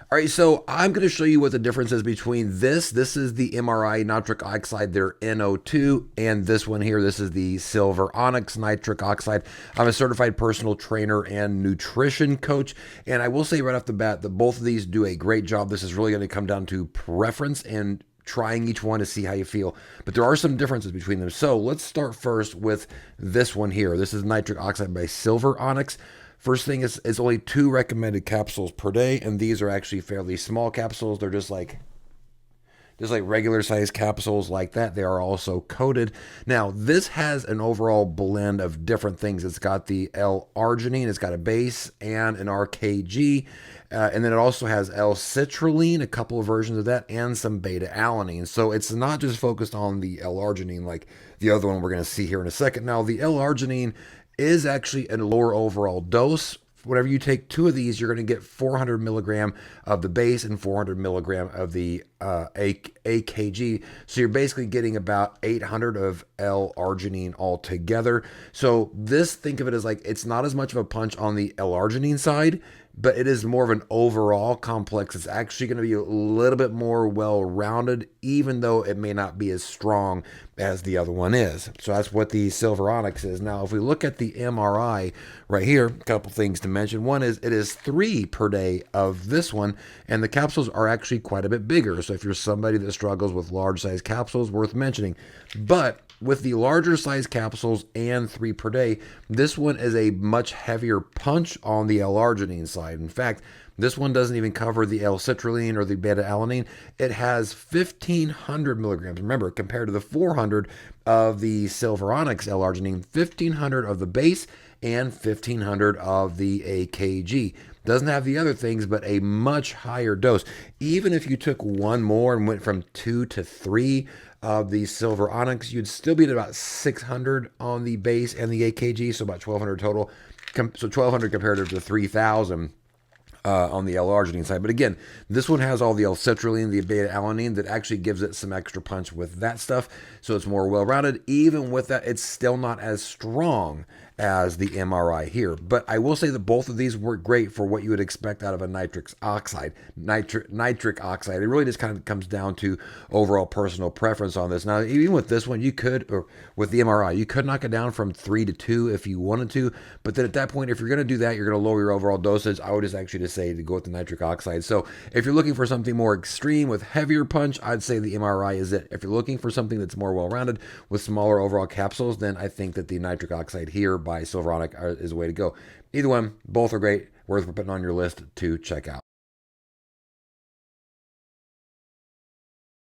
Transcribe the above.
All right, so I'm going to show you what the difference is between this. This is the MRI nitric oxide, their NO2, and this one here. This is the silver onyx nitric oxide. I'm a certified personal trainer and nutrition coach, and I will say right off the bat that both of these do a great job. This is really going to come down to preference and trying each one to see how you feel. But there are some differences between them. So let's start first with this one here. This is nitric oxide by Silver Onyx. First thing is it's only 2 recommended capsules per day, and these are actually fairly small capsules. They're just like regular size capsules like that. They are also coated. Now, this has an overall blend of different things. It's got the L-arginine, it's got a base and an RKG, and then it also has L-citrulline, a couple of versions of that, and some beta-alanine. So it's not just focused on the L-arginine like the other one we're going to see here in a second. Now, the L-arginine is actually a lower overall dose. Whenever you take 2 of these, you're going to get 400 milligram of the base and 400 milligram of the AKG. So you're basically getting about 800 of L-arginine altogether. So this, think of it as like, it's not as much of a punch on the L-arginine side, but it is more of an overall complex. It's actually going to be a little bit more well-rounded, even though it may not be as strong as the other one is. So that's what the Silver Onyx is. Now, if we look at the MRI right here, a couple things to mention. One is it is 3 per day of this one, and the capsules are actually quite a bit bigger. So if you're somebody that struggles with large size capsules, worth mentioning. But with the larger size capsules and 3 per day, this one is a much heavier punch on the L-arginine side. In fact, this one doesn't even cover the L-citrulline or the beta-alanine. It has 1,500 milligrams. Remember, compared to the 400 of the Silver Onyx L-arginine, 1,500 of the base and 1,500 of the AKG. Doesn't have the other things, but a much higher dose. Even if you took one more and went from 2 to 3 of the Silver Onyx, you'd still be at about 600 on the base and the AKG, so about 1,200 total. So 1,200 compared to 3,000 on the L-arginine side. But again, this one has all the L-citrulline, the beta-alanine that actually gives it some extra punch with that stuff. So it's more well-rounded. Even with that, it's still not as strong as the MRI here. But I will say that both of these work great for what you would expect out of a nitric oxide. Nitric oxide. It really just kind of comes down to overall personal preference on this. Now, even with this one, you could, or with the MRI, you could knock it down from 3 to 2 if you wanted to. But then at that point, if you're going to do that, you're going to lower your overall dosage. I would just actually just say to go with the nitric oxide. So if you're looking for something more extreme with heavier punch, I'd say the MRI is it. If you're looking for something that's more well-rounded with smaller overall capsules, then I think that the nitric oxide here by Silver Onyx is the way to go. Either one, both are great, worth putting on your list to check out.